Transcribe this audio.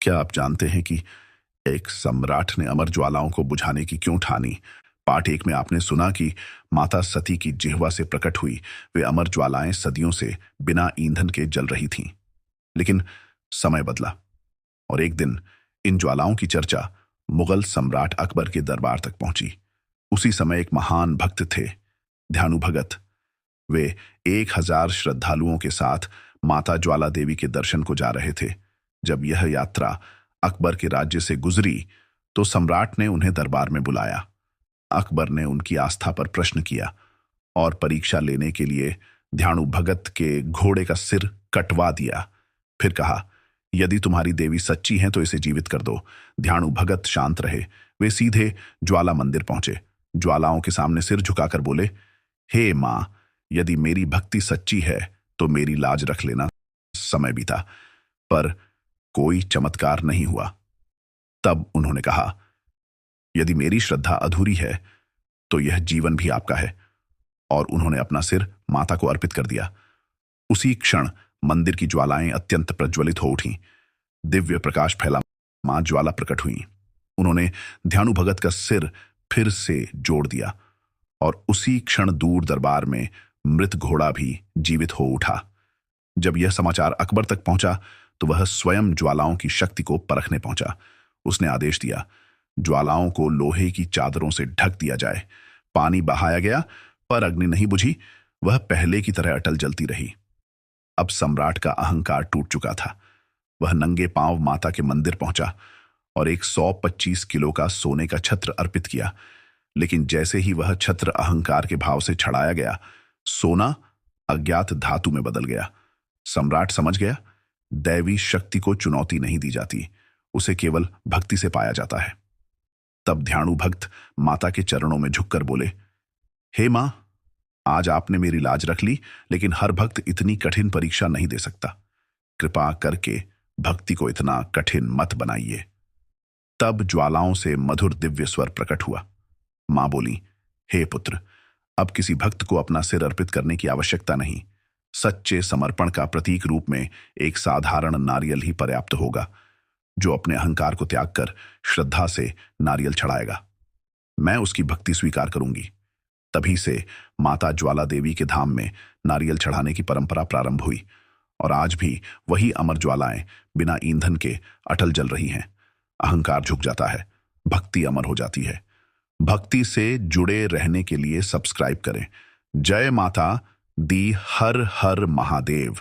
क्या आप जानते हैं कि एक सम्राट ने अमर ज्वालाओं को बुझाने की क्यों ठानी? पार्ट एक में आपने सुना कि माता सती की जिह्वा से प्रकट हुई वे अमर ज्वालाएं सदियों से बिना ईंधन के जल रही थीं। लेकिन समय बदला और एक दिन इन ज्वालाओं की चर्चा मुगल सम्राट अकबर के दरबार तक पहुंची। उसी समय एक महान भक्त थे, ध्यानु भगत। वे 1000 श्रद्धालुओं के साथ माता ज्वाला देवी के दर्शन को जा रहे थे। जब यह यात्रा अकबर के राज्य से गुजरी तो सम्राट ने उन्हें दरबार में बुलाया। अकबर ने उनकी आस्था पर प्रश्न किया और परीक्षा लेने के लिए ध्यानु भगत के घोड़े का सिर कटवा दिया। फिर कहा, यदि तुम्हारी देवी सच्ची है तो इसे जीवित कर दो। ध्यानु भगत शांत रहे। वे सीधे ज्वाला मंदिर पहुंचे। ज्वालाओं के सामने सिर झुकाकर बोले, हे मां, यदि मेरी भक्ति सच्ची है तो मेरी लाज रख लेना। समय बीता पर कोई चमत्कार नहीं हुआ। तब उन्होंने कहा, यदि मेरी श्रद्धा अधूरी है तो यह जीवन भी आपका है। और उन्होंने अपना सिर माता को अर्पित कर दिया। उसी क्षण मंदिर की ज्वालाएं अत्यंत प्रज्वलित हो उठीं। दिव्य प्रकाश फैला, मां ज्वाला प्रकट हुई। उन्होंने ध्यानु भगत का सिर फिर से जोड़ दिया और उसी क्षण दूर दरबार में मृत घोड़ा भी जीवित हो उठा। जब यह समाचार अकबर तक पहुंचा तो वह स्वयं ज्वालाओं की शक्ति को परखने पहुंचा। उसने आदेश दिया, ज्वालाओं को लोहे की चादरों से ढक दिया जाए। पानी बहाया गया पर अग्नि नहीं बुझी, वह पहले की तरह अटल जलती रही। अब सम्राट का अहंकार टूट चुका था। वह नंगे पांव माता के मंदिर पहुंचा और एक 125 किलो का सोने का छत्र अर्पित किया। लेकिन जैसे ही वह छत्र अहंकार के भाव से छड़ाया गया, सोना अज्ञात धातु में बदल गया। सम्राट समझ गया, दैवी शक्ति को चुनौती नहीं दी जाती, उसे केवल भक्ति से पाया जाता है। तब ध्यानु भक्त माता के चरणों में झुककर बोले, हे मां, आज आपने मेरी लाज रख ली, लेकिन हर भक्त इतनी कठिन परीक्षा नहीं दे सकता। कृपा करके भक्ति को इतना कठिन मत बनाइए। तब ज्वालाओं से मधुर दिव्य स्वर प्रकट हुआ। मां बोली, हे पुत्र, अब किसी भक्त को अपना सिर अर्पित करने की आवश्यकता नहीं। सच्चे समर्पण का प्रतीक रूप में एक साधारण नारियल ही पर्याप्त होगा। जो अपने अहंकार को त्याग कर श्रद्धा से नारियल चढ़ाएगा, मैं उसकी भक्ति स्वीकार करूंगी। तभी से माता ज्वाला देवी के धाम में नारियल चढ़ाने की परंपरा प्रारंभ हुई और आज भी वही अमर ज्वालाएं बिना ईंधन के अटल जल रही हैं। अहंकार झुक जाता है, भक्ति अमर हो जाती है। भक्ति से जुड़े रहने के लिए सब्सक्राइब करें। जय माता दी, हर हर महादेव।